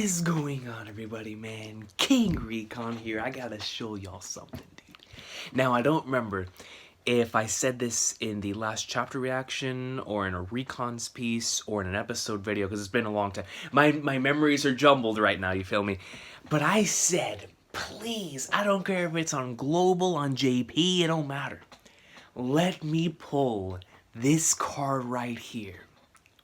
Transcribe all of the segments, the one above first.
is going on, everybody, man? King Recon here. I gotta show y'all something, dude. Now, I don't remember if I said this in the last chapter reaction or in a Recon's piece or in an episode video, because it's been a long time. My memories are jumbled right now, you feel me? But I said, please, I don't care if it's on Global, on JP, it don't matter. Let me pull this card right here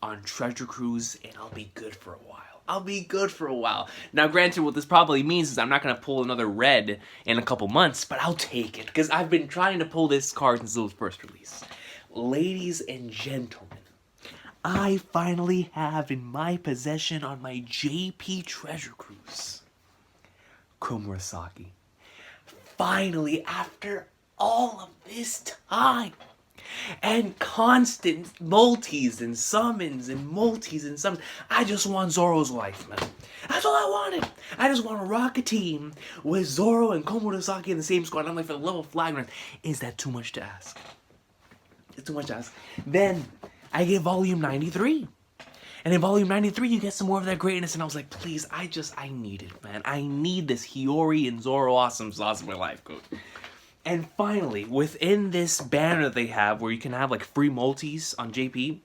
on Treasure Cruise, and I'll be good for a while. Now, granted, what this probably means is I'm not going to pull another red in a couple months, but I'll take it, because I've been trying to pull this card since it was first released. Ladies and gentlemen, I finally have in my possession on my JP Treasure Cruise, Komurasaki. Finally, after all of this time, and constant multis and summons and multis and summons. I just want Zoro's life, man. That's all I wanted. I just want to rock a team with Zoro and Komurasaki in the same squad. I'm like, for the love of Flagman, is that too much to ask? It's too much to ask. Then I get volume 93. And in volume 93, you get some more of that greatness. And I was like, please, I need it, man. I need this Hiyori and Zoro awesome sauce in my life, coach. And finally, within this banner they have where you can have like free multis on JP,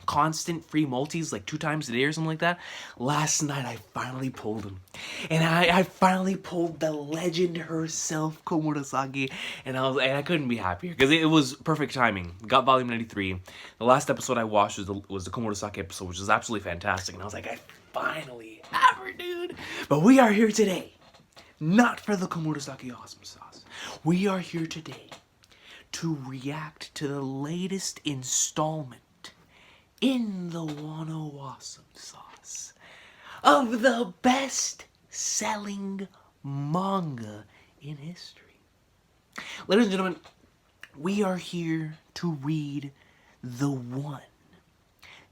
constant free multis like 2 times a day or something like that, last night I finally pulled them. And I finally pulled the legend herself, Komurasaki, and I couldn't be happier because it was perfect timing. Got volume 93. The last episode I watched was the Komurasaki episode, which was absolutely fantastic. And I was like, I finally have her, dude. But we are here today, not for the Komurasaki awesome sauce. We are here today to react to the latest installment in the Wano Awesome Sauce of the best-selling manga in history. Ladies and gentlemen, we are here to read the one,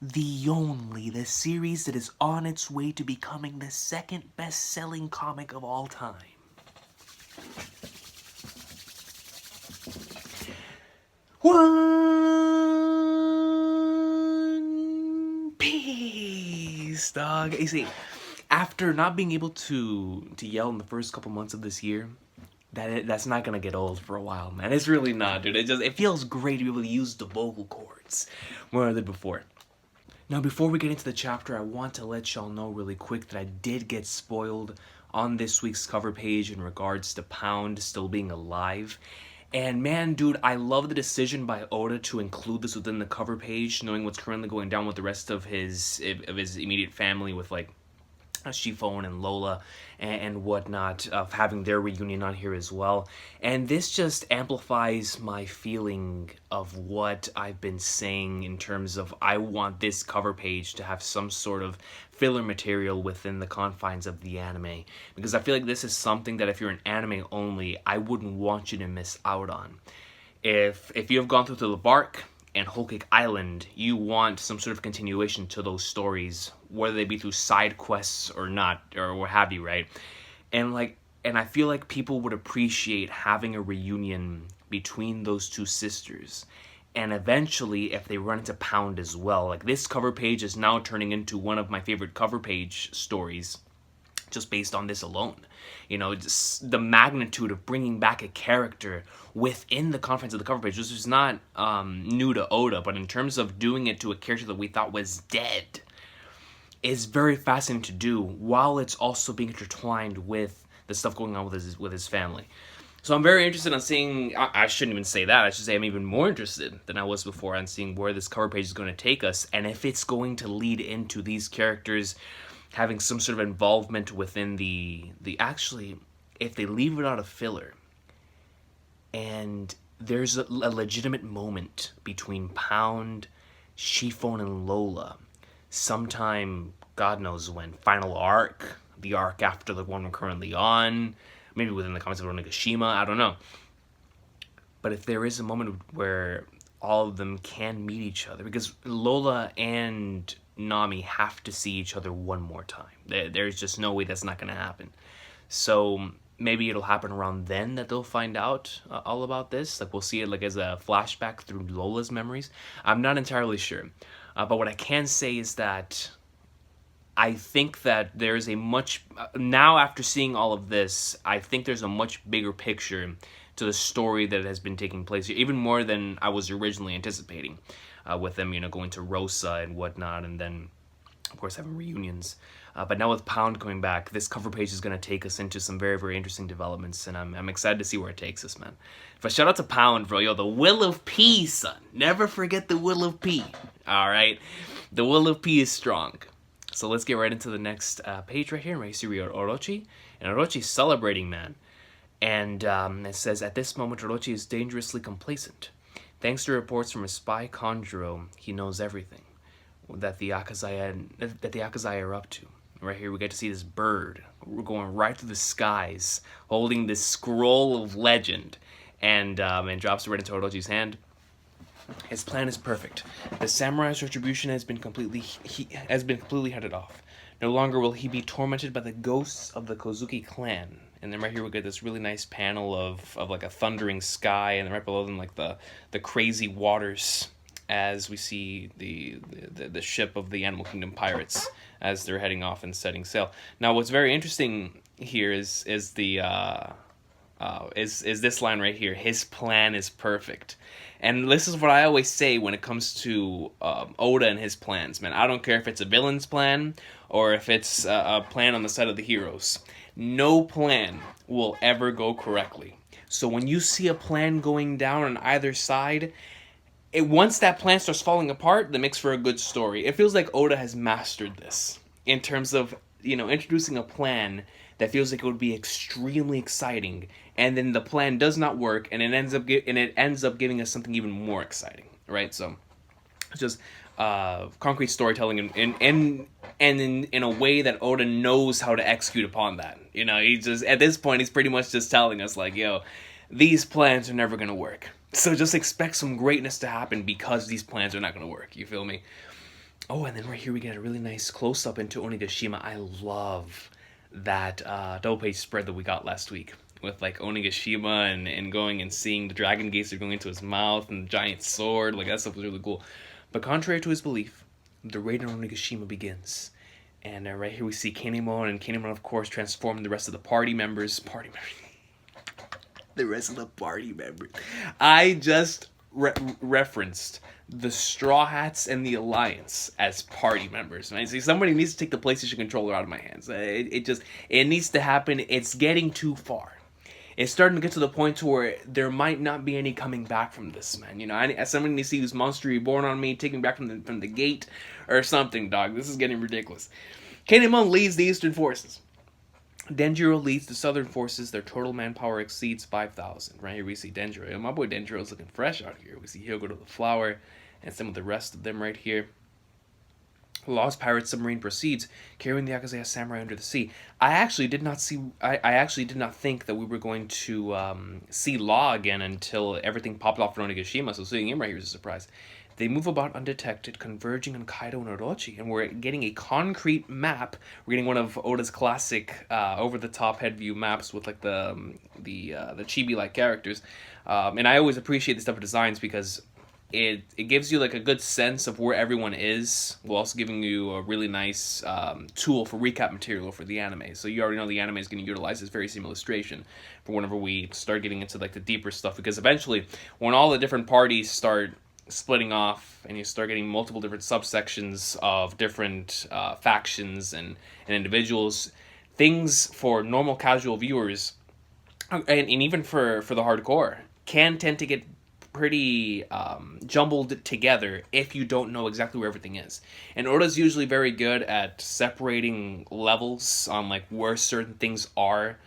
the only, the series that is on its way to becoming the second best-selling comic of all time. One Piece, dog. You see, after not being able to yell in the first couple months of this year, that's not gonna get old for a while, man. It's really not, dude. It feels great to be able to use the vocal cords more than before. Now, before we get into the chapter, I want to let y'all know really quick that I did get spoiled on this week's cover page in regards to Pound still being alive. And man, dude, I love the decision by Oda to include this within the cover page, knowing what's currently going down with the rest of his immediate family, with like Chiffon and Lola and whatnot, of having their reunion on here as well. And this just amplifies my feeling of what I've been saying in terms of I want this cover page to have some sort of filler material within the confines of the anime, because I feel like this is something that if you're an anime only, I wouldn't want you to miss out on. If you have gone through the Bark and Whole Cake Island, you want some sort of continuation to those stories, whether they be through side quests or not, or what have you, right? And I feel like people would appreciate having a reunion between those two sisters. And eventually, if they run into Pound as well, like this cover page is now turning into one of my favorite cover page stories, just based on this alone. You know, just the magnitude of bringing back a character within the confines of the cover page. This is not new to Oda, but in terms of doing it to a character that we thought was dead, is very fascinating to do, while it's also being intertwined with the stuff going on with his family. So I'm very interested in seeing, I shouldn't even say that, I should say I'm even more interested than I was before on seeing where this cover page is going to take us, and if it's going to lead into these characters having some sort of involvement within the actually, if they leave it out of filler, and there's a legitimate moment between Pound, Chiffon, and Lola, sometime, God knows when, final arc, the arc after the one we're currently on, maybe within the comments of Onigashima, I don't know. But if there is a moment where all of them can meet each other, because Lola and Nami have to see each other one more time. There's just no way that's not going to happen. So maybe it'll happen around then that they'll find out all about this. Like, we'll see it like as a flashback through Lola's memories. I'm not entirely sure. But what I can say is that I think that there's a much now after seeing all of this, I think there's a much bigger picture to the story that has been taking place here, even more than I was originally anticipating, with them, going to Rosa and whatnot, and then of course having reunions. But now with Pound coming back, this cover page is going to take us into some very, very interesting developments, and I'm excited to see where it takes us, man. But shout out to Pound, bro. Yo, the Will of P, son. Never forget the Will of P. All right? The Will of P is strong. So let's get right into the next page right here. Right, you see Orochi. And Orochi's celebrating, man. And it says, at this moment, Orochi is dangerously complacent. Thanks to reports from his spy, Kanjuro, he knows everything that the Akazaya are up to. Right here, we get to see this bird. We're going right through the skies, holding this scroll of legend, and drops it right into Orochi's hand. His plan is perfect. The samurai's retribution has been completely headed off. No longer will he be tormented by the ghosts of the Kozuki clan. And then right here we get this really nice panel of like a thundering sky, and then right below them like the crazy waters as we see the ship of the Animal Kingdom pirates as they're heading off and setting sail. Now, what's very interesting here is this line right here. His plan is perfect. And this is what I always say when it comes to Oda and his plans, man. I don't care if it's a villain's plan or if it's a plan on the side of the heroes. No plan will ever go correctly. So when you see a plan going down on either side, once that plan starts falling apart, that makes for a good story. It feels like Oda has mastered this in terms of, introducing a plan that feels like it would be extremely exciting, and then the plan does not work, and it ends up giving us something even more exciting, right? So it's just concrete storytelling in a way that Oda knows how to execute upon that. He just, at this point, he's pretty much just telling us like, yo, these plans are never gonna work. So just expect some greatness to happen because these plans are not gonna work. You feel me? Oh, and then right here we get a really nice close-up into Onigashima. I love that double page spread that we got last week with like Onigashima and going and seeing the dragon gates are going into his mouth and the giant sword. Like, that stuff was really cool. But contrary to his belief, the raid on Onigashima begins. And right here we see Kinemon, and Kinemon, of course, transforming the rest of the party members. The rest of the party members. I just referenced the Straw Hats and the Alliance as party members. Right? See, somebody needs to take the PlayStation controller out of my hands. It needs to happen. It's getting too far. It's starting to get to the point to where there might not be any coming back from this, man. Somebody needs to use Monster Reborn on me, take me back from the gate or something, dog. This is getting ridiculous. Kinemon leads the Eastern Forces. Denjiro leads the Southern Forces. Their total manpower exceeds 5,000. Right here we see Denjiro. My boy Denjiro's looking fresh out here. We see Hyogo to the Flower and some of the rest of them right here. Lost Pirate Submarine proceeds, carrying the Akazaya Samurai under the sea. I actually did not think that we were going to see Law again until everything popped off in Onigashima, so seeing him right here is a surprise. They move about undetected, converging on Kaido and Orochi, and we're getting a concrete map. We're getting one of Oda's classic over-the-top head view maps with like the chibi-like characters. And I always appreciate this type of designs because it gives you like a good sense of where everyone is, while also giving you a really nice tool for recap material for the anime. So you already know the anime is going to utilize this very same illustration for whenever we start getting into like the deeper stuff, because eventually when all the different parties start splitting off and you start getting multiple different subsections of different factions and individuals, things for normal casual viewers and even for the hardcore can tend to get pretty jumbled together if you don't know exactly where everything is. And Oda's usually very good at separating levels on like where certain things are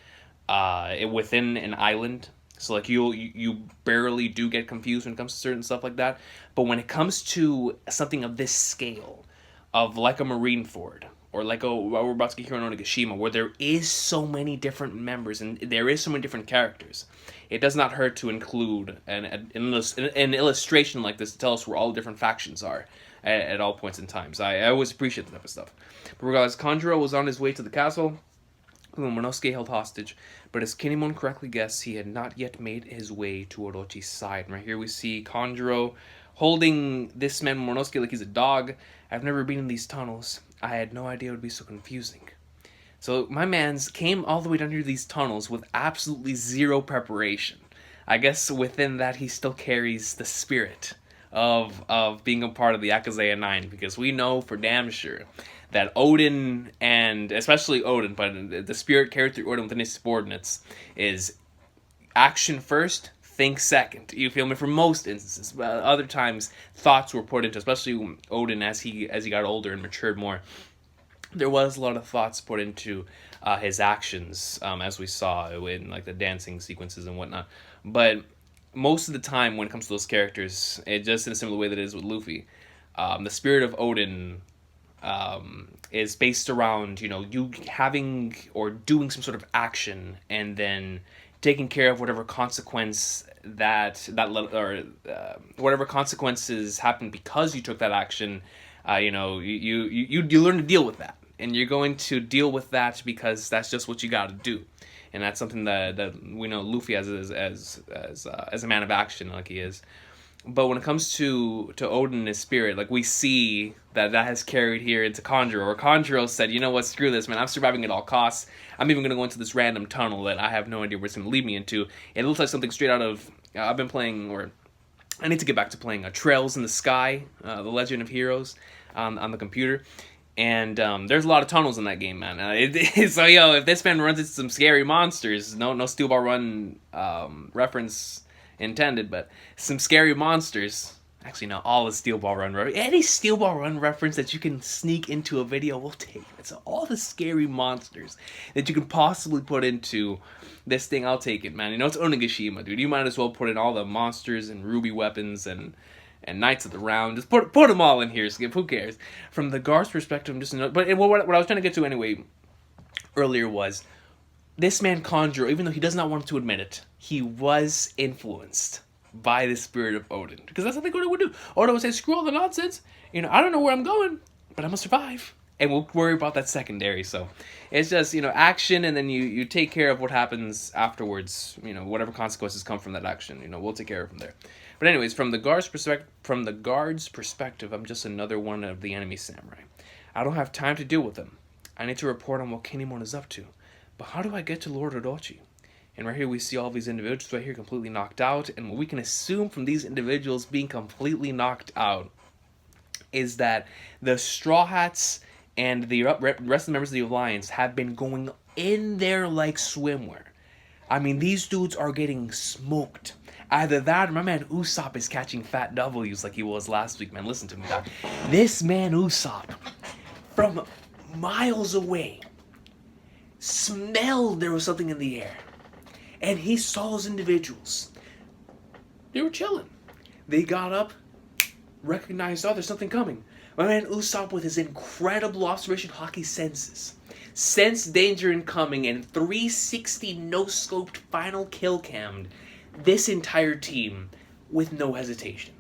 within an island. So like you barely do get confused when it comes to certain stuff like that. But when it comes to something of this scale, of like a Marineford, or like what we're about to get here on Onigashima, where there is so many different members and there is so many different characters, it does not hurt to include an illustration like this to tell us where all the different factions are at all points in time. So I always appreciate that type of stuff. But regardless, Kanjuro was on his way to the castle, whom Momonosuke held hostage, but as Kinemon correctly guessed, he had not yet made his way to Orochi's side. And right here we see Kanjuro holding this man Momonosuke like he's a dog. I've never been in these tunnels. I had no idea it would be so confusing. So my man's came all the way down here these tunnels with absolutely zero preparation. I guess within that he still carries the spirit of being a part of the Akazeya 9, because we know for damn sure that Odin, and especially Odin, but the spirit carried through Odin within his subordinates, is action first, think second. You feel me? For most instances, but other times thoughts were put into, especially Odin as he got older and matured more. There was a lot of thoughts put into his actions, as we saw in like the dancing sequences and whatnot. But most of the time, when it comes to those characters, it just in a similar way that it is with Luffy, the spirit of Odin is based around, you know, you having or doing some sort of action and then taking care of whatever consequence whatever consequences happen because you took that action. You know, you learn to deal with that, and you're going to deal with that because that's just what you got to do, and that's something that we know Luffy as a man of action, like he is. But when it comes to Odin and his spirit, like we see that has carried here into Conjuro, where Conjuro said, you know what, screw this, man, I'm surviving at all costs. I'm even going to go into this random tunnel that I have no idea where it's going to lead me into. It looks like something straight out of, I've been playing, or I need to get back to playing Trails in the Sky, The Legend of Heroes, on the computer. And there's a lot of tunnels in that game, man. So, yo, if this man runs into some scary monsters, no Steel Ball Run reference intended, but some scary monsters. Actually, no, all the Steel Ball Run any Steel Ball Run reference that you can sneak into a video, we'll take it. So all the scary monsters that you can possibly put into this thing, I'll take it, man. You know, it's Onigashima, dude. You might as well put in all the monsters and ruby weapons and Knights of the Round. Just put them all in here, Skip. Who cares? From the guard's perspective, I'm just but what I was trying to get to anyway earlier was this man Conjuro, even though he does not want to admit it, he was influenced by the spirit of Odin. Because that's what they would do. Odin would say, screw all the nonsense. You know, I don't know where I'm going, but I'm going to survive. And we'll worry about that secondary. So it's just, you know, action, and then you take care of what happens afterwards. You know, whatever consequences come from that action. You know, we'll take care of them there. But anyways, from the guard's perspective, I'm just another one of the enemy samurai. I don't have time to deal with them. I need to report on what Kinemon is up to. But how do I get to Lord Orochi? And right here we see all these individuals right here completely knocked out. And what we can assume from these individuals being completely knocked out is that the Straw Hats and the rest of the members of the Alliance have been going in there like swimwear. I mean, these dudes are getting smoked. Either that or my man Usopp is catching fat W's like he was last week, man. Listen to me, Doc. This man Usopp, from miles away, smelled there was something in the air. And he saw those individuals. They were chilling. They got up, recognized, oh, there's something coming. My man Usopp, with his incredible observation hockey senses, sensed danger incoming and 360 no-scoped final kill cammed this entire team with no hesitation.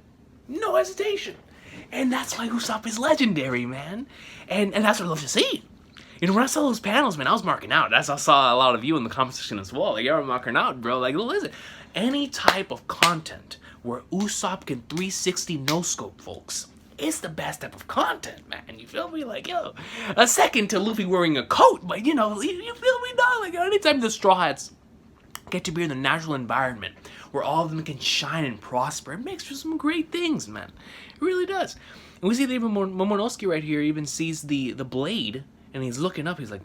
No hesitation. And that's why Usopp is legendary, man. And that's what I love to see. You know, when I saw those panels, man, I was marking out. I saw a lot of you in the comment section as well. Like, you're marking out, bro. Like, listen, any type of content where Usopp can 360 no-scope, folks, it's the best type of content, man. You feel me? Like, yo, a second to Luffy wearing a coat, but, you know, you feel me, dog? Like, anytime the Straw Hats get to be in the natural environment where all of them can shine and prosper, it makes for some great things, man. It really does. And we see that even Momonosuke right here even sees the blade, and he's looking up. He's like,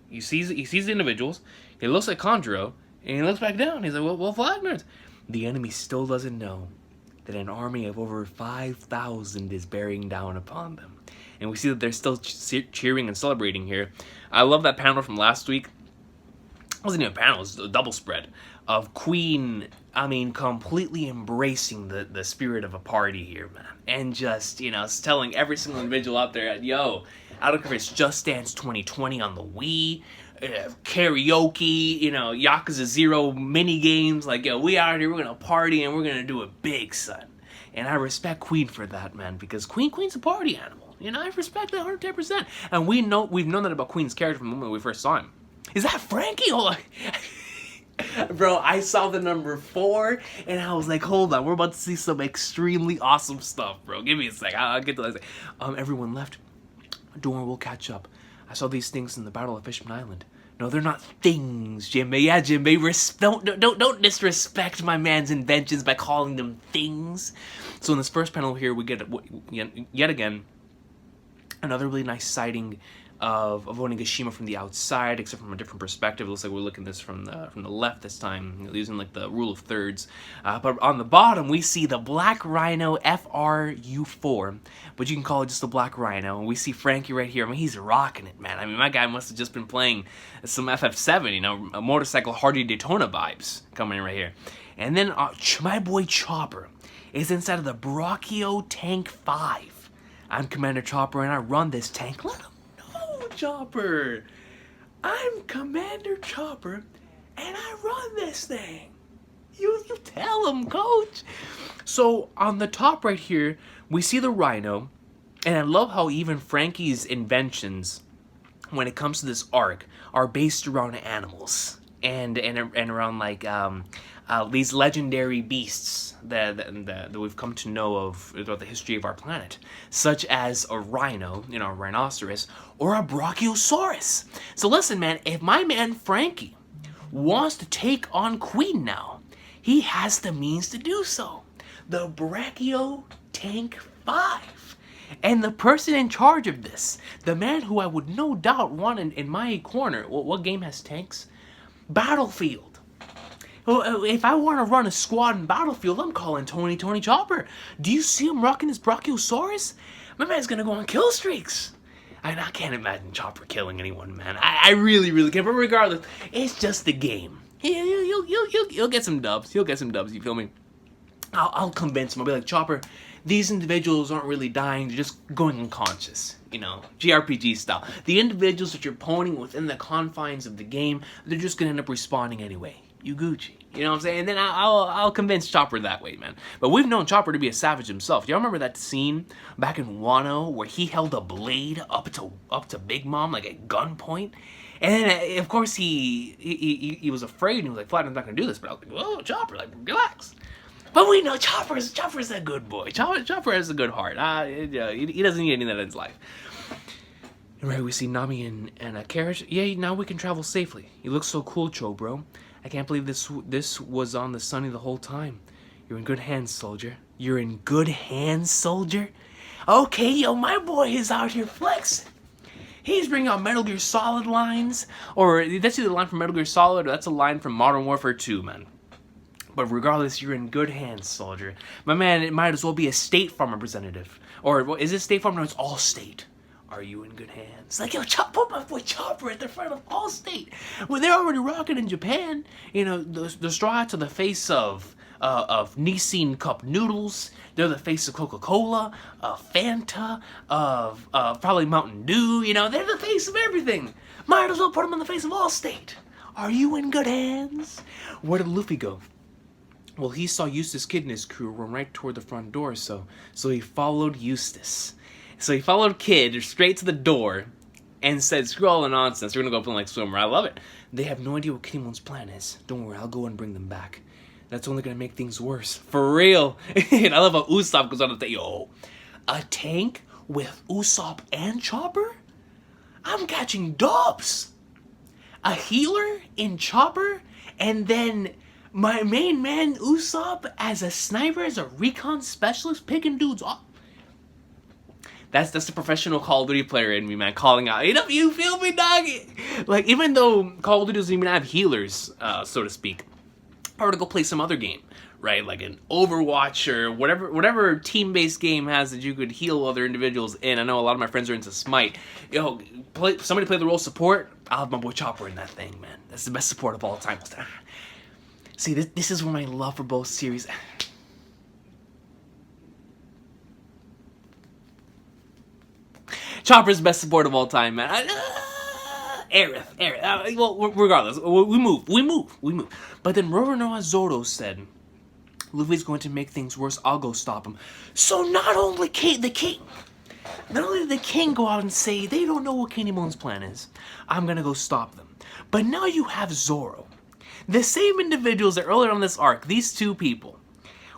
he sees the individuals. He looks at Conjuro, and he looks back down. He's like, well, Flagnard. The enemy still doesn't know that an army of over 5,000 is bearing down upon them. And we see that they're still cheering and celebrating here. I love that panel from last week. It wasn't even a panel, it was a double spread of Queen, I mean, completely embracing the spirit of a party here, man. And just, you know, telling every single individual out there, yo, I don't care if it's Just Dance 2020 on the Wii, karaoke, you know, Yakuza 0 mini games, like, yo, we out here, we're gonna party and we're gonna do it big, son. And I respect Queen for that, man, because Queen's a party animal. You know, I respect that 110%. And we've known that about Queen's character from the moment we first saw him. Is that Frankie? Hold on. Bro, I saw the number 4, and I was like, hold on, we're about to see some extremely awesome stuff, bro. Give me a sec. I'll get to that. Everyone left. Don't worry, we'll catch up. I saw these things in the Battle of Fishman Island. No, they're not things, Jinbei. Yeah, Jinbei, don't disrespect my man's inventions by calling them things. So in this first panel here, we get yet again another really nice sighting of Onigashima from the outside, except from a different perspective. It looks like we're looking at this from the left this time, using like the rule of thirds. But on the bottom, we see the Black Rhino FRU4, but you can call it just the Black Rhino. And we see Frankie right here. I mean, he's rocking it, man. I mean, my guy must have just been playing some FF7, you know, a motorcycle Hardy Daytona vibes coming in right here. And then my boy Chopper is inside of the Brachio Tank 5. I'm Commander Chopper, and I run this tank. Let him know, Chopper. I'm Commander Chopper, and I run this thing. You tell him, Coach. So on the top right here, we see the Rhino, and I love how even Frankie's inventions, when it comes to this arc, are based around animals and around like these legendary beasts that we've come to know of throughout the history of our planet, such as a rhino, you know, a rhinoceros, or a brachiosaurus. So listen, man, if my man Frankie wants to take on Queen now, he has the means to do so. The Brachio Tank 5. And the person in charge of this, the man who I would no doubt want in my corner, what game has tanks? Battlefield. If I want to run a squad in Battlefield, I'm calling Tony Chopper. Do you see him rocking his Brachiosaurus? My man's gonna go on kill streaks. I can't imagine Chopper killing anyone, man. I really can't. But regardless, it's just the game. You'll get some dubs. You'll get some dubs. You feel me? I'll convince him. I'll be like, Chopper, these individuals aren't really dying. They're just going unconscious. You know, JRPG style. The individuals that you're pawning within the confines of the game, they're just gonna end up respawning anyway. You Gucci. You know what I'm saying? And then I'll convince Chopper that way, man. But we've known Chopper to be a savage himself. Y'all remember that scene back in Wano where he held a blade up to Big Mom like at gunpoint? And then, of course, he was afraid and he was like, Flat, I'm not gonna do this. But I was like, whoa, Chopper, like, relax. But we know Chopper's a good boy. Chopper has a good heart. He doesn't need any of that in his life. And right, we see Nami and a carriage. Yeah, now we can travel safely. You look so cool, Cho, bro. I can't believe this was on the Sunny the whole time. You're in good hands, soldier. You're in good hands, soldier? Okay, yo, my boy is out here flexing. He's bringing out Metal Gear Solid lines. Or that's either a line from Metal Gear Solid or that's a line from Modern Warfare 2, man. But regardless, you're in good hands, soldier. My man, it might as well be a State Farm representative. Or is it State Farm? No, it's Allstate. Are you in good hands? Like, yo, put my boy Chopper at the front of Allstate. Well, they're already rocking in Japan. You know, the Straw Hats are the face of Nissin Cup Noodles. They're the face of Coca-Cola, of Fanta, of probably Mountain Dew. You know, they're the face of everything. Might as well put them on the face of Allstate. Are you in good hands? Where did Luffy go? Well, he saw Eustace Kid and his crew run right toward the front door, so he followed Eustace. So he followed Kid straight to the door and said, screw all the nonsense, we're gonna go up and like swimmer. I love it. They have no idea what Kinemon's plan is. Don't worry, I'll go and bring them back. That's only gonna make things worse. For real. And I love how Usopp goes on to say, yo, a tank with Usopp and Chopper? I'm catching dubs. A healer in Chopper, and then my main man Usopp as a sniper, as a recon specialist, picking dudes off. That's the professional Call of Duty player in me, man, calling out. You feel me, dog? Like, even though Call of Duty doesn't even have healers, so to speak, I were to go play some other game, right? Like an Overwatch or whatever team-based game has that you could heal other individuals in. I know a lot of my friends are into Smite. Yo, somebody play the role of support. I'll have my boy Chopper in that thing, man. That's the best support of all time. See, this is where my love for both series. Chopper's the best support of all time, man. Aerith. Well, regardless, we move. But then Roronoa Zoro said, Luffy's going to make things worse, I'll go stop him. So not only did the king go out and say, they don't know what Kinemon's plan is, I'm gonna go stop them. But now you have Zoro. The same individuals that earlier on this arc, these two people,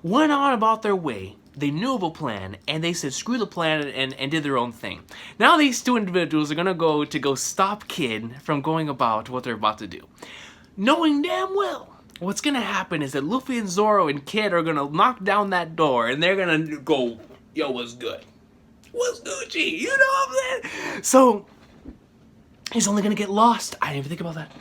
went on about their way they knew of a plan, and they said screw the plan and did their own thing. Now these two individuals are gonna go stop Kid from going about what they're about to do, knowing damn well what's gonna happen is that Luffy and Zoro and Kid are gonna knock down that door, and they're gonna go, yo, what's good? What's Gucci? You know what I'm saying? So he's only gonna get lost. I didn't even think about that.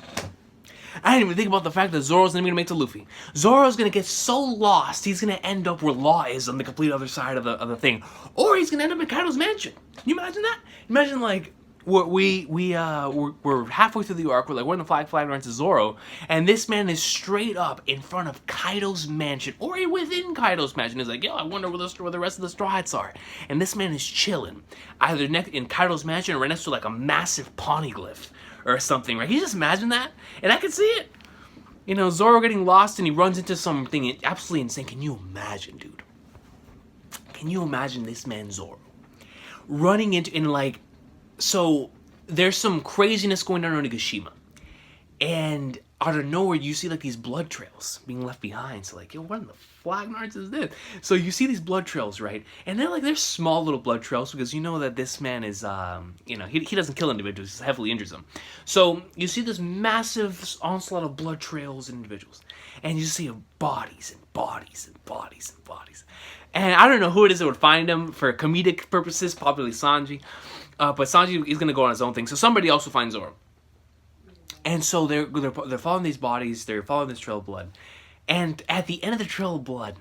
I didn't even think about the fact that Zoro's not even gonna make it to Luffy. Zoro's gonna get so lost, he's gonna end up where Law is on the complete other side of the thing. Or he's gonna end up in Kaido's mansion. Can you imagine that? Imagine, like, we're halfway through the arc, we're in the flag runs to Zoro, and this man is straight up in front of Kaido's mansion, or within Kaido's mansion. He's like, yo, I wonder where the rest of the Straw Hats are. And this man is chilling, either in Kaido's mansion or right next to like a massive poneglyph or something, right? Can you just imagine that? And I can see it. You know, Zoro getting lost and he runs into something absolutely insane. Can you imagine, dude? Can you imagine this man Zoro running into, so there's some craziness going on in Onigashima, and out of nowhere you see like these blood trails being left behind. So like, yo, what in the flagnards is this? So you see these blood trails, right? And they're small little blood trails because you know that this man is, he doesn't kill individuals, he heavily injures them. So you see this massive onslaught of blood trails and individuals, and you see bodies and bodies and bodies and bodies. And I don't know who it is that would find them for comedic purposes, probably Sanji. But Sanji is going to go on his own thing. So somebody else will find Zoro. And so they're following these bodies. They're following this trail of blood. And at the end of the trail of blood,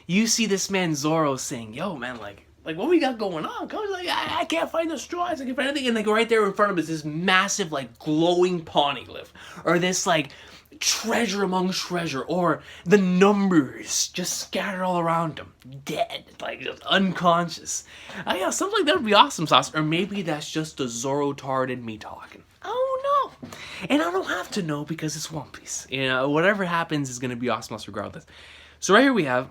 you see this man Zoro saying, yo, man, like what we got going on? Coach, like, I can't find the straws. I can't find anything. And like right there in front of him is this massive, like, glowing poneglyph. Or this, like, treasure among treasure, or the numbers just scattered all around him, dead, like just unconscious. Yeah, something like that would be awesome sauce. Or maybe that's just the Zoro tard in me talking. I don't know, and I don't have to know because it's One Piece. You know, whatever happens is gonna be awesome sauce regardless. So right here we have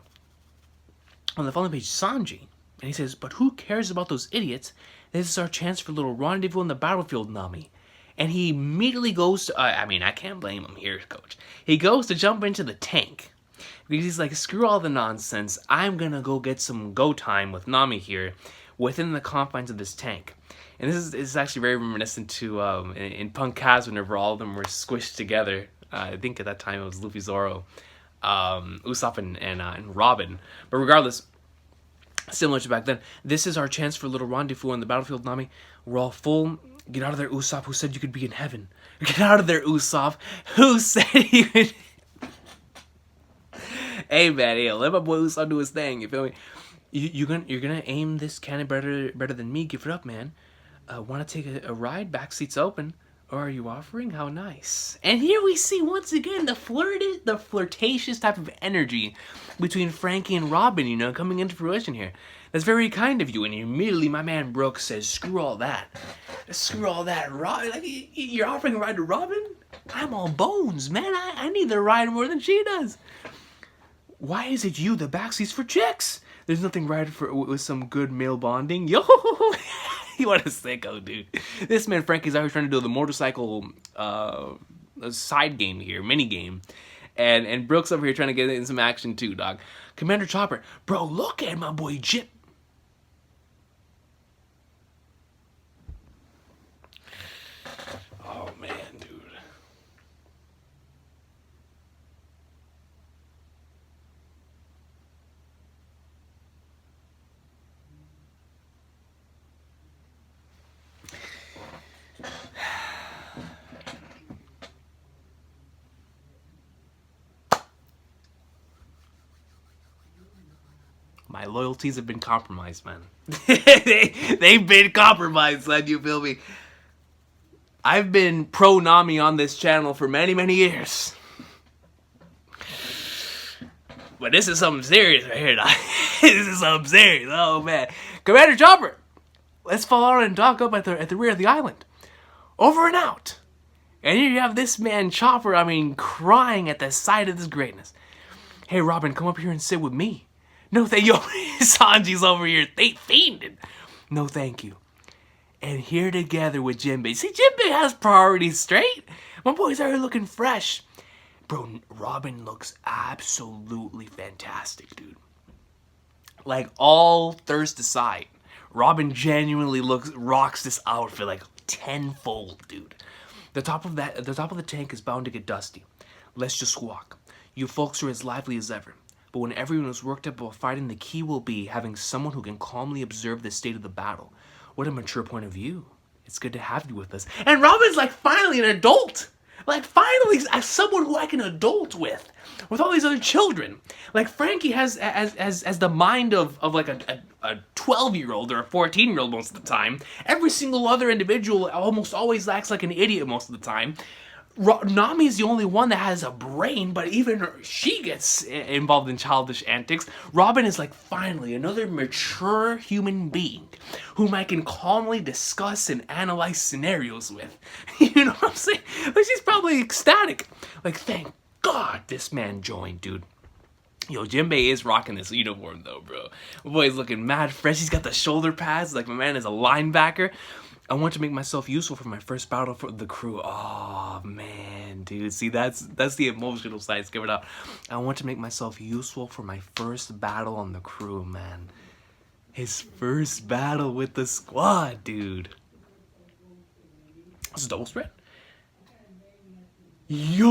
on the following page Sanji, and he says, "But who cares about those idiots? This is our chance for a little rendezvous in the battlefield, Nami." And he immediately goes to, I can't blame him here, Coach. He goes to jump into the tank. Because he's like, screw all the nonsense. I'm going to go get some go time with Nami here within the confines of this tank. And this is actually very reminiscent to in Punk Kaz whenever all of them were squished together. I think at that time it was Luffy, Zoro, Usopp, and Robin. But regardless, similar to back then, this is our chance for a little rendezvous on the battlefield, Nami. We're all full. Get out of there, Usopp, who said you could be in heaven. Get out of there, Usopp, who said you could... Hey, man, hey, let my boy Usopp do his thing, you feel me? You're gonna aim this cannon better than me. Give it up, man. Want to take a ride? Back seat's open. Or are you offering? How nice. And here we see, once again, the flirtatious type of energy between Frankie and Robin, you know, coming into fruition here. That's very kind of you. And immediately my man Brooks says, screw all that. Screw all that. Like, you're offering a ride to Robin? I'm all bones, man. I need the ride more than she does. Why is it you, the backseat's for chicks? There's nothing right with some good male bonding. Yo, what a sicko, dude. This man Frankie's out here trying to do the motorcycle side game here, mini game. And Brooks over here trying to get in some action too, dog. Commander Chopper, bro, look at my boy Jip. Oh, man, dude. My loyalties have been compromised, man. They've been compromised, son, you feel me? I've been pro Nami on this channel for many, many years. But this is something serious right here, dog. This is something serious. Oh, man. Commander Chopper, let's fall out and dock up at the rear of the island. Over and out. And here you have this man Chopper, crying at the sight of this greatness. Hey, Robin, come up here and sit with me. No, thank you. Sanji's over here fiending. No, thank you. And here together with Jinbei. See, Jinbei has priorities straight. My boy's out here looking fresh. Bro, Robin looks absolutely fantastic, dude. Like, all thirst aside, Robin genuinely rocks this outfit like tenfold, dude. The top of the tank is bound to get dusty. Let's just walk. You folks are as lively as ever. But when everyone is worked up about fighting, the key will be having someone who can calmly observe the state of the battle. What a mature point of view. It's good to have you with us. And Robin's like finally an adult. Like finally as someone who I can adult with all these other children. Like Frankie has as the mind of like a 12-year-old or a 14-year-old most of the time. Every single other individual almost always acts like an idiot most of the time. Nami's the only one that has a brain, but even she gets involved in childish antics. Robin is like finally another mature human being whom I can calmly discuss and analyze scenarios with. You know what I'm saying? Like, she's probably ecstatic. Like, thank God this man joined, dude. Yo, Jinbei is rocking this uniform though, bro. My boy's looking mad fresh. He's got the shoulder pads. Like, my man is a linebacker. I want to make myself useful for my first battle for the crew. Oh, man, dude. See, that's the emotional side. Let's give it up. I want to make myself useful for my first battle on the crew, man. His first battle with the squad, dude. This is double spread. Yo!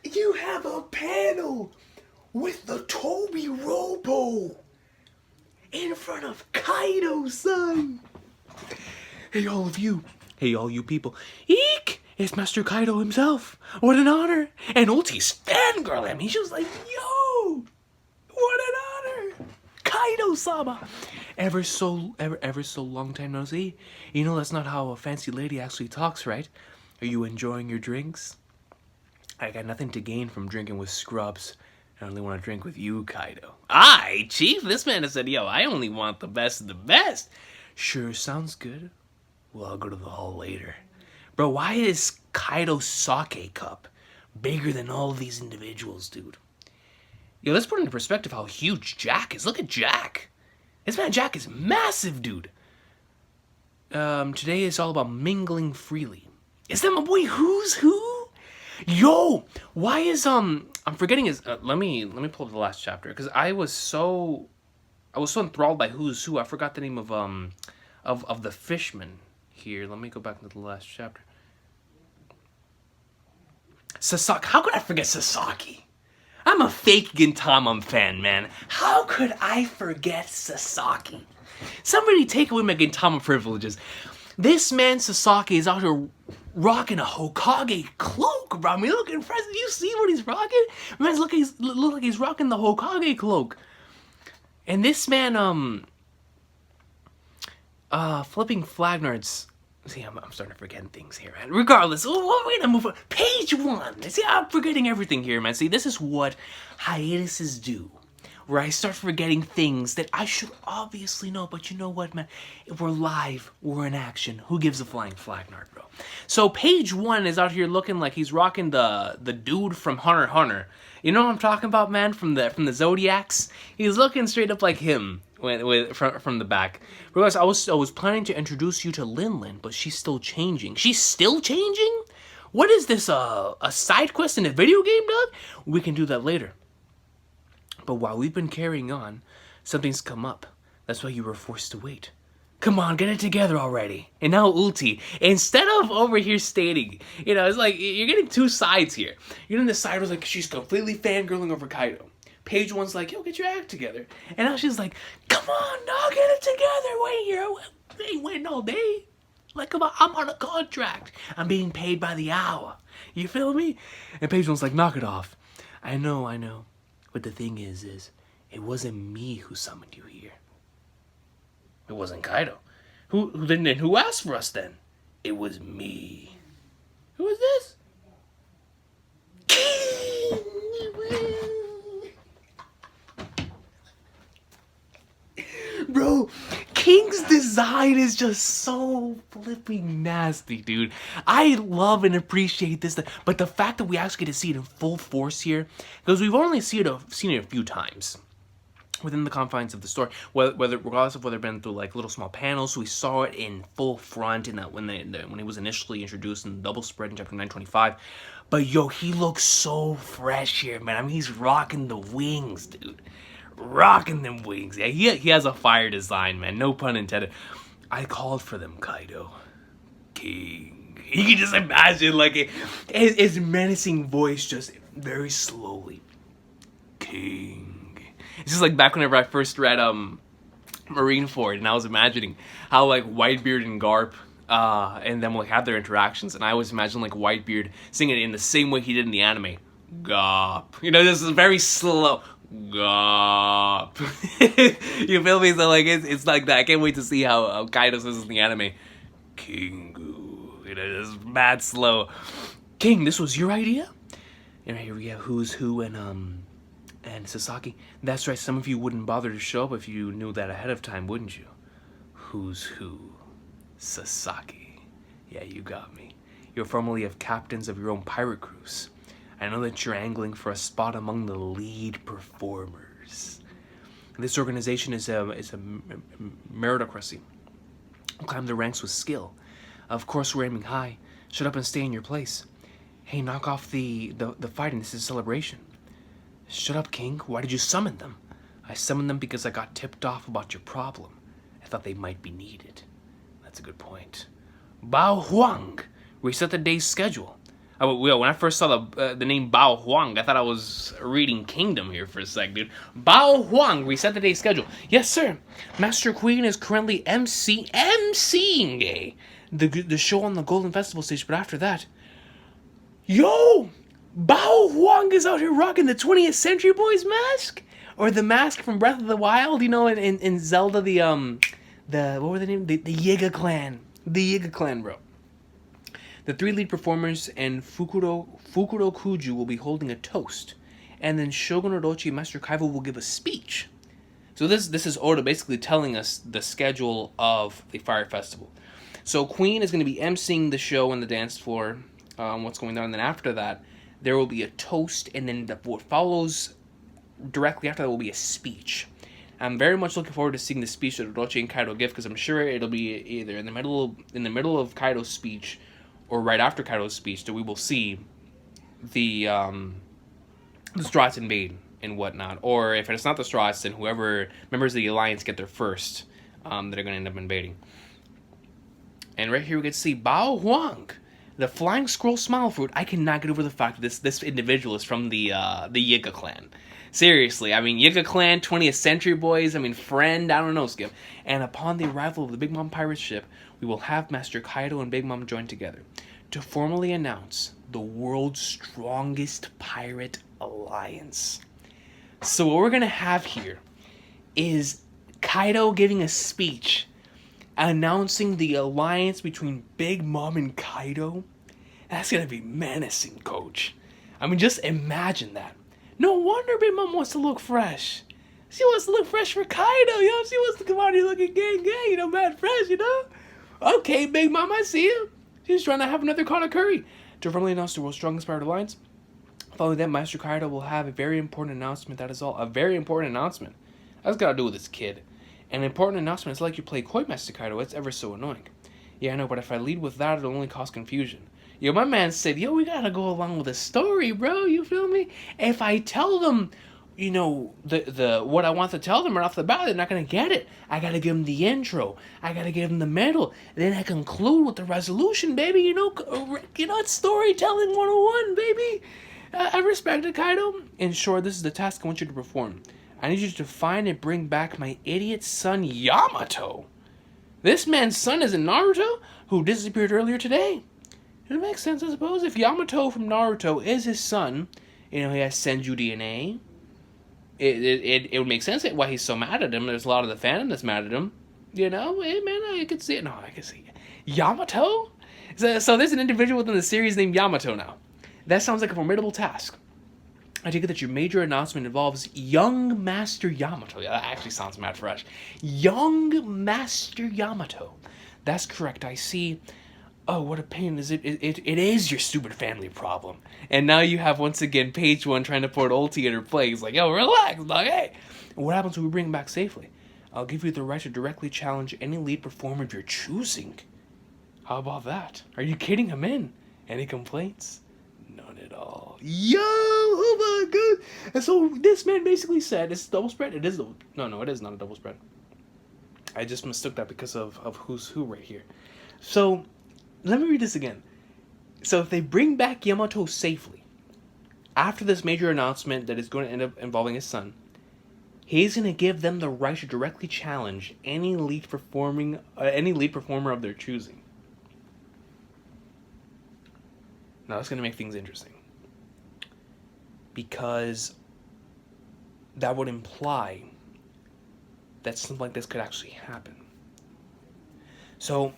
You have a panel with the Toby Robo in front of Kaido, son. Hey, all of you. Hey, all you people. Eek! It's Master Kaido himself. What an honor. And Ulti's fangirl at me. She was like, yo! What an honor. Kaido-sama. Ever so long time no see. You know that's not how a fancy lady actually talks, right? Are you enjoying your drinks? I got nothing to gain from drinking with scrubs. I only want to drink with you, Kaido. Aye, Chief, this man has said, yo, I only want the best of the best. Sure, sounds good. Well, I'll go to the hall later. Bro, why is Kaido's sake cup bigger than all of these individuals, dude? Yo, let's put into perspective how huge Jack is. Look at Jack. This man Jack is massive, dude. Today is all about mingling freely. Is that my boy Who's Who? Yo, why is I'm forgetting his. Let me pull up the last chapter because I was so enthralled by Who's Who. I forgot the name of the fishman here. Let me go back to the last chapter. Sasaki. How could I forget Sasaki? I'm a fake Gintama fan, man. How could I forget Sasaki? Somebody take away my Gintama privileges. This man Sasaki is out here rocking a Hokage cloak, bro. I mean, look impressive. You see what he's rocking? Man's look like he's rocking the Hokage cloak. And this man, flipping Flagnard's. See, I'm starting to forget things here, man. Regardless, we're gonna move on. Page 1. See, I'm forgetting everything here, man. See, this is what hiatuses do. Where I start forgetting things that I should obviously know. But you know what, man? If we're live, we're in action. Who gives a flying Flagnard, bro? So page 1 is out here looking like he's rocking the dude from Hunter x Hunter. You know what I'm talking about, man? From the Zodiacs. He's looking straight up like him from the back. Because I was planning to introduce you to Lin, but she's still changing. She's still changing? What is this? A side quest in a video game, dog? We can do that later. But while we've been carrying on, something's come up. That's why you were forced to wait. Come on, get it together already. And now Ulti, instead of over here stating, you know, it's like, you're getting two sides here. You're getting the side where like, she's completely fangirling over Kaido. Page 1's like, yo, get your act together. And now she's like, come on, dog, get it together. Wait here. I ain't waiting all day. Like, I'm on a contract. I'm being paid by the hour. You feel me? And Page 1's like, knock it off. I know. But the thing is it wasn't me who summoned you here. It wasn't Kaido. Who asked for us then? It was me. Who is this? Bro, King's design is just so flipping nasty, dude. I love and appreciate this, but the fact that we actually get to see it in full force here, because we've only seen it a few times. within the confines of the story, whether regardless of whether it's been through like little small panels. So we saw it in full front in that when he was initially introduced in the double spread in chapter 925. But yo, he looks so fresh here, man. I mean, he's rocking the wings, dude. Rocking them wings. Yeah, he has a fire design, man. No pun intended. I called for them, Kaido. King. You can just imagine like his menacing voice just very slowly. King. It's just like back whenever I first read Marineford, and I was imagining how like Whitebeard and Garp and them like have their interactions, and I always imagine like Whitebeard singing it in the same way he did in the anime. Garp. You know, this is very slow. Garp. You feel me? So like it's like that. I can't wait to see how Kaido says in the anime. Kingu. You know, it's mad slow. King, this was your idea? And here we have Who's Who and Sasaki. That's right, some of you wouldn't bother to show up if you knew that ahead of time, wouldn't you? Who's Who? Sasaki. Yeah, you got me. You're formerly of captains of your own pirate crews. I know that you're angling for a spot among the lead performers. This organization is a meritocracy. Climb the ranks with skill. Of course, we're aiming high. Shut up and stay in your place. Hey, knock off the fighting. This is a celebration. Shut up, King. Why did you summon them? I summoned them because I got tipped off about your problem. I thought they might be needed. That's a good point. Bao Huang. Reset the day's schedule. When I first saw the name Bao Huang, I thought I was reading Kingdom here for a sec, dude. Bao Huang, reset the day's schedule. Yes, sir. Master Queen is currently emceeing the show on the Golden Festival stage, but after that... Yo! Bao Huang is out here rocking the 20th Century Boys mask? Or the mask from Breath of the Wild, you know, in Zelda, what were the name? The Yiga Clan. The Yiga Clan, bro. The three lead performers and Fukuro Kuju will be holding a toast. And then Shogun Orochi and Master Kaido will give a speech. So this is Oda basically telling us the schedule of the Fire Festival. So Queen is going to be emceeing the show on the dance floor, what's going on. And then after that, there will be a toast, and then what follows directly after that will be a speech. I'm very much looking forward to seeing the speech that Orochi and Kaido give, because I'm sure it'll be either in the middle of Kaido's speech or right after Kaido's speech that we will see the Strats invade and whatnot. Or if it's not the Strats, then whoever members of the Alliance get there first that are going to end up invading. And right here we get to see Bao Huang, the Flying Scroll Smile Fruit. I cannot get over the fact that this individual is from the Yiga Clan. Seriously, I mean, Yiga Clan, 20th Century Boys, I mean, friend, I don't know, Skip. And upon the arrival of the Big Mom pirate ship, we will have Master Kaido and Big Mom join together to formally announce the world's strongest pirate alliance. So what we're going to have here is Kaido giving a speech announcing the alliance between Big Mom and Kaido. That's going to be menacing, coach. I mean, just imagine that. No wonder Big Mom wants to look fresh. She wants to look fresh for Kaido, yo. She wants to come out here looking gang, you know, mad fresh, you know? Okay, Big Mom, I see you. She's trying to have another Katakuri. To formally announce the world's strongest pirate alliance. Following that, Master Kaido will have a very important announcement. That is all. A very important announcement. That's got to do with this kid. An important announcement is like you play Koi, Master Kaido. It's ever so annoying. Yeah, I know, but if I lead with that, it'll only cause confusion. Yo, my man said, yo, we gotta go along with the story, bro. You feel me? If I tell them, you know, the what I want to tell them right off the bat, they're not gonna get it. I gotta give them the intro. I gotta give them the middle. Then I conclude with the resolution, baby. You know, it's storytelling 101, baby. I respect it, Kaido. In short, this is the task I want you to perform. I need you to find and bring back my idiot son, Yamato. This man's son is in Naruto, who disappeared earlier today. It makes sense, I suppose. If Yamato from Naruto is his son, you know, he has Senju DNA, it would make sense why he's so mad at him. There's a lot of the fandom that's mad at him. You know, hey, man, I could see it. No, I can see it. Yamato? So there's an individual within the series named Yamato now. That sounds like a formidable task. I take it that your major announcement involves young Master Yamato. Yeah, that actually sounds mad fresh. Young Master Yamato. That's correct. I see. Oh, what a pain. It is your stupid family problem. And now you have, once again, Page One trying to put ulti in her place. Like, yo, relax, dog, hey. And what happens when we bring him back safely? I'll give you the right to directly challenge any lead performer of your choosing. How about that? Are you kidding him in? Any complaints? None at all. Yo! Oh my god! And so this man basically said, it's double spread? It is double... No, it is not a double spread. I just mistook that because of who's who right here. So, let me read this again. So if they bring back Yamato safely, after this major announcement that is going to end up involving his son, he's going to give them the right to directly challenge any lead performer of their choosing. Now that's going to make things interesting, because that would imply that something like this could actually happen. So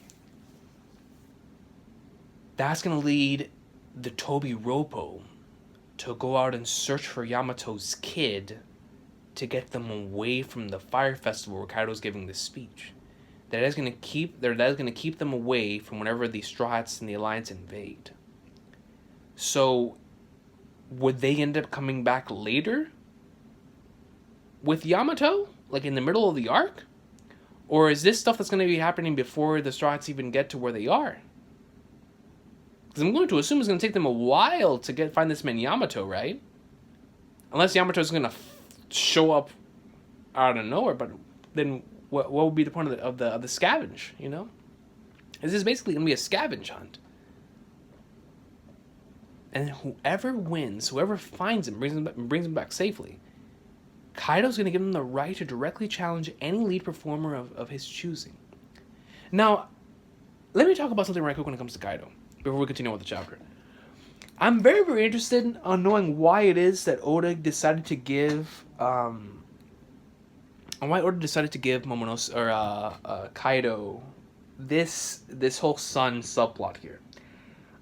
that's going to lead the Toby Ropo to go out and search for Yamato's kid to get them away from the fire festival where Kaido's giving this speech. That is going to keep them away from whenever the Straw Hats and the Alliance invade. So, would they end up coming back later with Yamato, like in the middle of the arc, or is this stuff that's going to be happening before the Straw Hats even get to where they are? Because I'm going to assume it's going to take them a while to find this man Yamato, right? Unless Yamato's going to show up out of nowhere, but then what would be the point of the scavenge? You know, this is basically going to be a scavenge hunt, and whoever wins, whoever finds him, brings him back safely, Kaido's going to give him the right to directly challenge any lead performer of his choosing. Now, let me talk about something right quick when it comes to Kaido before we continue with the chapter. I'm very, very interested on knowing why it is that Oda decided to give Momonosuke or Kaido this whole son subplot here.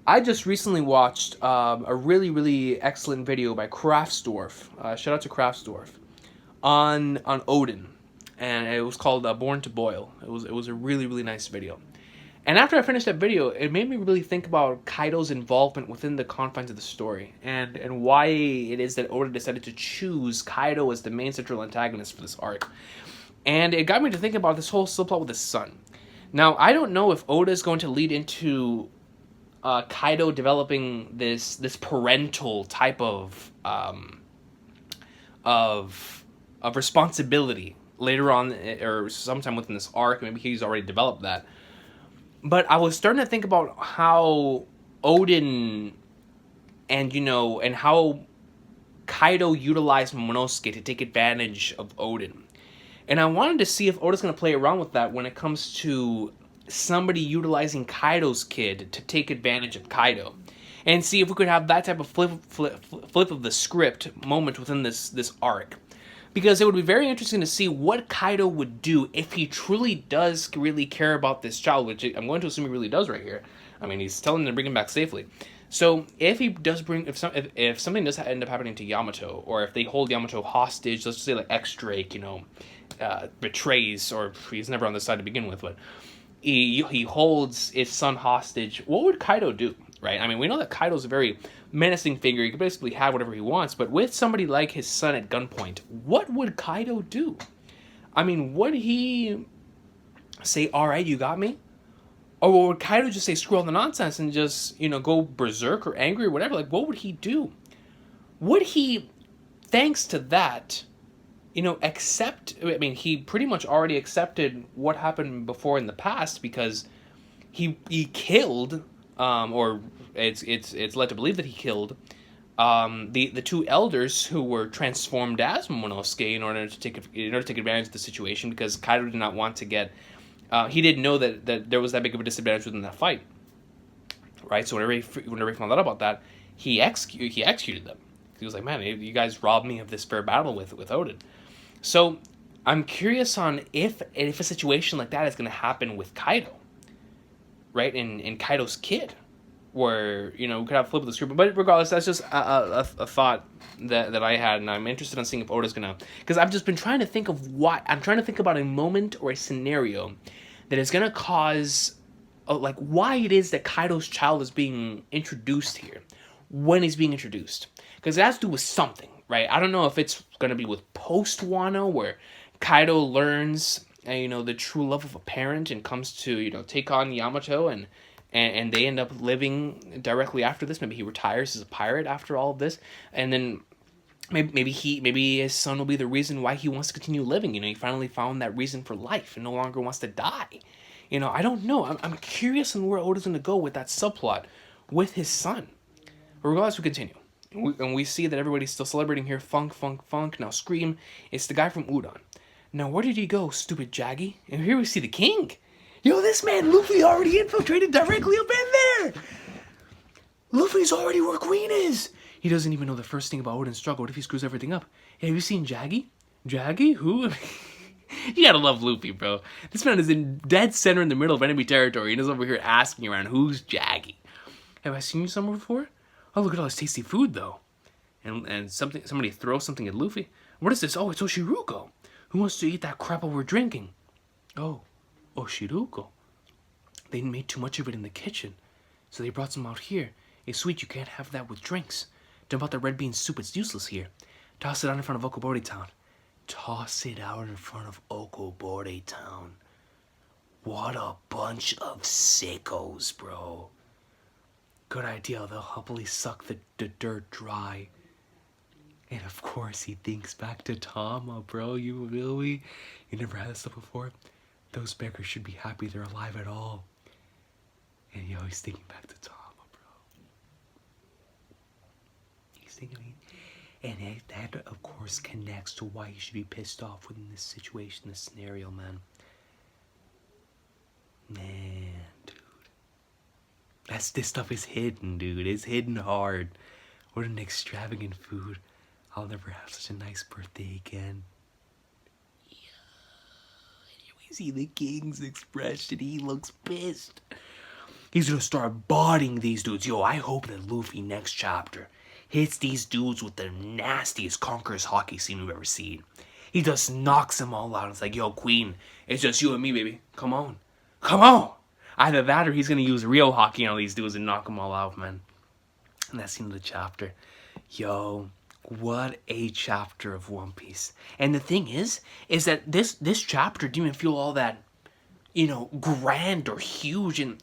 I just recently watched a really, really excellent video by Kraftsdorf. Shout out to Kraftsdorf on Odin, and it was called Born to Boil. It was a really, really nice video. And after I finished that video, it made me really think about Kaido's involvement within the confines of the story, and why it is that Oda decided to choose Kaido as the main central antagonist for this arc. And it got me to think about this whole subplot with his son. Now, I don't know if Oda is going to lead into Kaido developing this parental type of responsibility later on, or sometime within this arc. Maybe he's already developed that. But I was starting to think about how Odin and how Kaido utilized Momonosuke to take advantage of Odin. And I wanted to see if Oda's going to play around with that when it comes to somebody utilizing Kaido's kid to take advantage of Kaido. And see if we could have that type of flip of the script moment within this arc. Because it would be very interesting to see what Kaido would do if he truly does really care about this child, which I'm going to assume he really does right here. I mean, he's telling them to bring him back safely. So if he does if something does end up happening to Yamato, or if they hold Yamato hostage, let's just say like X-Drake, betrays, or he's never on the side to begin with, but he holds his son hostage, what would Kaido do, right? I mean, we know that Kaido's a very menacing figure. He could basically have whatever he wants, but with somebody like his son at gunpoint, what would Kaido do? I mean, would he say, all right, you got me? Or would Kaido just say, screw all the nonsense and just, go berserk or angry or whatever? Like, what would he do? Would he, thanks to that, accept, I mean, he pretty much already accepted what happened before in the past, because he killed, or it's led to believe that he killed the two elders who were transformed as Momonosuke in order to take advantage of the situation, because Kaido did not want to get he didn't know that there was that big of a disadvantage within that fight, right? So whenever he found out about that, he executed them. He was like, man, you guys robbed me of this fair battle with Odin. So I'm curious on if a situation like that is going to happen with Kaido, right? In Kaido's kid, where we could have a flip of the script. But regardless, that's just a thought that I had, and I'm interested in seeing if Oda's gonna, because I've just been trying to think of about a moment or a scenario that is gonna cause why it is that Kaido's child is being introduced here, when he's being introduced, because it has to do with something. right? I don't know if it's gonna be with post Wano where Kaido learns, the true love of a parent and comes to take on Yamato, and they end up living directly after this. Maybe he retires as a pirate after all of this, and then maybe his son will be the reason why he wants to continue living. He finally found that reason for life and no longer wants to die. I don't know. I'm curious on where Oda's going to go with that subplot with his son. But regardless, we continue. And we see that everybody's still celebrating here. Funk, funk, funk. Now Scream. It's the guy from Udon. Now, where did he go, stupid Jaggy? And here we see the king. Yo, this man, Luffy, already infiltrated directly up in there. Luffy's already where Queen is. He doesn't even know the first thing about Odin's struggle. What if he screws everything up? Hey, have you seen Jaggy? Jaggy? Who? You gotta love Luffy, bro. This man is in dead center in the middle of enemy territory. And he's over here asking around, who's Jaggy? Have I seen you somewhere before? Oh, look at all this tasty food, though. And somebody throws something at Luffy. What is this? Oh, it's Oshiruko. Who wants to eat that crap while we're drinking? Oh, Oshiruko. They made too much of it in the kitchen, so they brought some out here. It's sweet, you can't have that with drinks. Dump out the red bean soup, it's useless here. Toss it out in front of Okobore Town. Toss it out in front of Okobore Town. What a bunch of sickos, bro. Good idea, they'll happily suck the dirt dry. And of course he thinks back to Tama, bro. You really? You never had this stuff before? Those beggars should be happy they're alive at all. And yo, he's thinking back to Tama, bro. He's thinking, and that of course connects to why he should be pissed off within this situation, this scenario, man. Man, dude. This stuff is hidden, dude. It's hidden hard. What an extravagant food. I'll never have such a nice birthday again. Yeah. You see the king's expression. He looks pissed. He's gonna start botting these dudes. Yo, I hope that Luffy next chapter hits these dudes with the nastiest Conqueror's hockey scene we've ever seen. He just knocks them all out. It's like, yo, Queen, it's just you and me, baby. Come on. Come on. Either that or he's gonna use real hockey on these dudes and knock them all out, man. And that's the end of the chapter. Yo, what a chapter of One Piece. And the thing is that this chapter didn't even feel all that, grand or huge in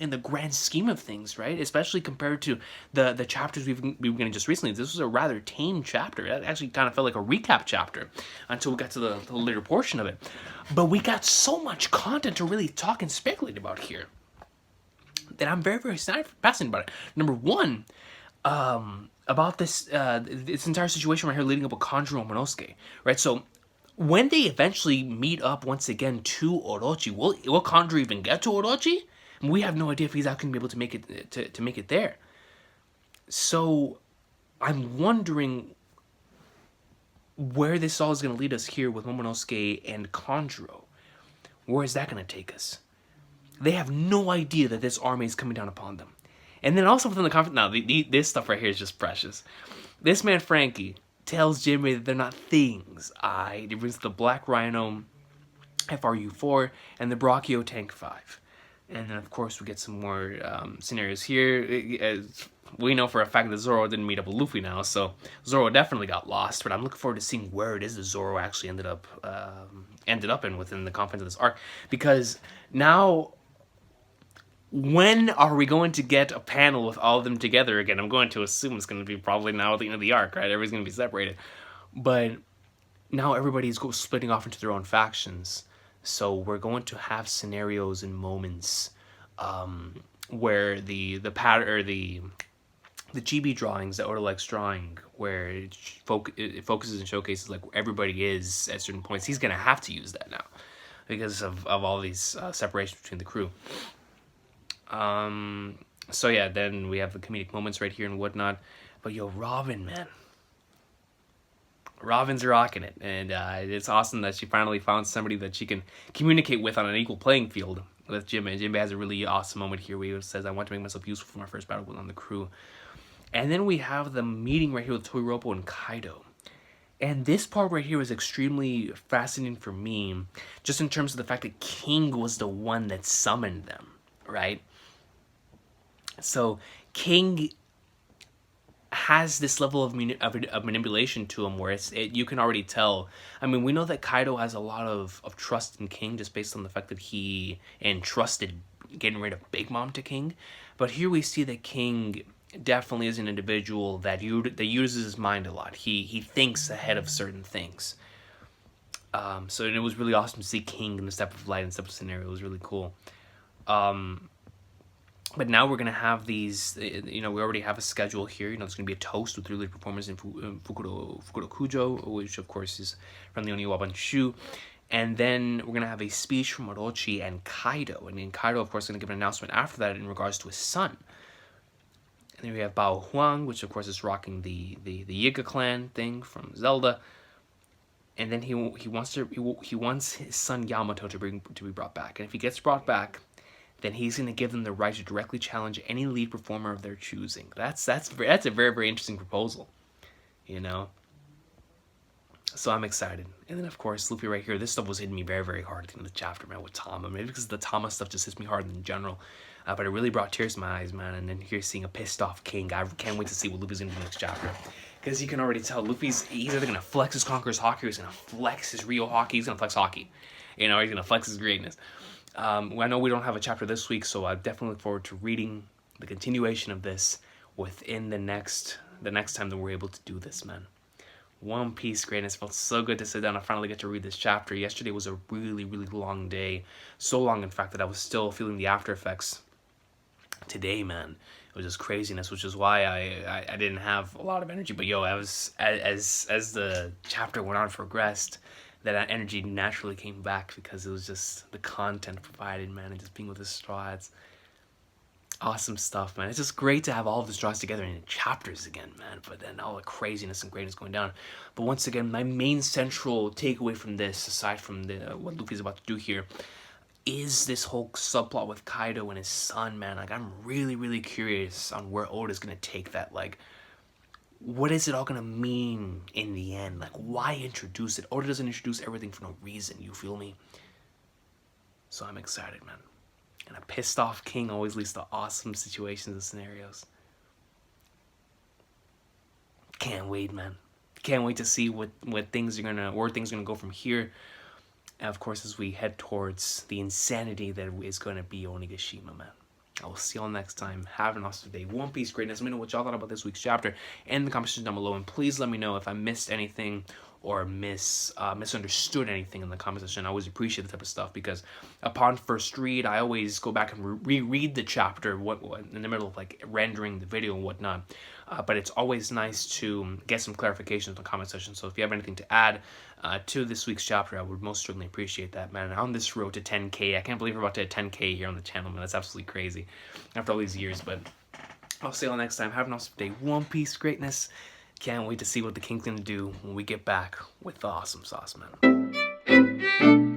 the grand scheme of things, right? Especially compared to the chapters we've been getting just recently. This was a rather tame chapter. It actually kind of felt like a recap chapter until we got to the later portion of it. But we got so much content to really talk and speculate about here that I'm very, very fascinated about it. Number one, about this entire situation right here leading up with Kanjuro and Momonosuke, right? So when they eventually meet up once again to Orochi, will Kanjuro even get to Orochi? We have no idea if he's actually going to be able to make it to make it there. So I'm wondering where this all is going to lead us here with Momonosuke and Kanjuro. Where is that going to take us? They have no idea that this army is coming down upon them. And then also within the conflict, now this stuff right here is just precious. This man Frankie tells Jinbei that they're not things. He brings the Black Rhino FRU-4 and the Brachio Tank 5. And then of course we get some more scenarios here. As we know for a fact that Zoro didn't meet up with Luffy now, so Zoro definitely got lost. But I'm looking forward to seeing where it is that Zoro actually ended up in within the confines of this arc, because now, when are we going to get a panel with all of them together again? I'm going to assume it's going to be probably now at the end of the arc, right? Everybody's going to be separated. But now everybody's splitting off into their own factions. So we're going to have scenarios and moments where the pattern or the GB drawings that Oda likes drawing, where it focuses and showcases like where everybody is at certain points. He's going to have to use that now because of all these separations between the crew. So yeah, then we have the comedic moments right here and whatnot. But yo, Robin, man. Robin's rocking it. And it's awesome that she finally found somebody that she can communicate with on an equal playing field with Jinbei. And Jinbei has a really awesome moment here where he says, I want to make myself useful for my first battle on the crew. And then we have the meeting right here with Toiropo and Kaido. And this part right here was extremely fascinating for me, just in terms of the fact that King was the one that summoned them, right? So King has this level of manipulation to him where you can already tell. I mean, we know that Kaido has a lot of trust in King just based on the fact that he entrusted getting rid of Big Mom to King. But here we see that King definitely is an individual that uses his mind a lot. He thinks ahead of certain things. So it was really awesome to see King in this type of light and type of scenario. It was really cool. But now we're going to have these, we already have a schedule here. There's going to be a toast with 3 lead performers in Fukuro Kujo, which of course is from the Oniwa Shu. And then we're going to have a speech from Orochi and Kaido. And then Kaido, of course, is going to give an announcement after that in regards to his son. And then we have Bao Huang, which of course is rocking the Yiga clan thing from Zelda. And then he wants his son Yamato to be brought back. And if he gets brought back, then he's going to give them the right to directly challenge any lead performer of their choosing. That's a very, very interesting proposal, So I'm excited. And then, of course, Luffy right here. This stuff was hitting me very, very hard in the chapter, man, with Tama. Maybe because the Tama stuff just hits me hard in general. But it really brought tears to my eyes, man. And then here seeing a pissed off King. I can't wait to see what Luffy's going to do next chapter. Because you can already tell he's either going to flex his Conqueror's Haki or he's going to flex his Rio Haki. He's going to flex Haki. He's going to flex his greatness. I know we don't have a chapter this week, so I definitely look forward to reading the continuation of this within the next time that we're able to do this, man. One Piece greatness. Felt so good to sit down and finally get to read this chapter. Yesterday was a really, really long day. So long, in fact, that I was still feeling the after effects today, man. It was just craziness, which is why I didn't have a lot of energy. But I was as the chapter went on and progressed, that energy naturally came back because it was just the content provided, man, and just being with the Straw Hats. Awesome stuff, man. It's just great to have all of the Straws together in chapters again, man. But then all the craziness and greatness going down. But once again, my main central takeaway from this, aside from what Luffy's about to do here, is this whole subplot with Kaido and his son, man. Like, I'm really, really curious on where Oda's gonna take that. Like, what is it all gonna mean in the end? Like, why introduce it? Oda doesn't introduce everything for no reason, you feel me? So I'm excited, man. And a pissed off King always leads to awesome situations and scenarios. Can't wait, man. Can't wait to see where things are gonna go from here. And of course, as we head towards the insanity that is gonna be Onigashima, man. I will see y'all next time. Have an awesome day. One Piece greatness. Let me know what y'all thought about this week's chapter in the comment section down below. And please let me know if I missed anything or misunderstood anything in the comment section. I always appreciate the type of stuff because upon first read, I always go back and reread the chapter what in the middle of like rendering the video and whatnot. But it's always nice to get some clarifications in the comment section. So if you have anything to add to this week's chapter, I would most certainly appreciate that, man. And on this road to 10K, I can't believe we're about to hit 10K here on the channel, man. That's absolutely crazy after all these years. But I'll see y'all next time. Have an awesome day. One Piece greatness. Can't wait to see what the King's gonna do when we get back with the awesome sauce, man.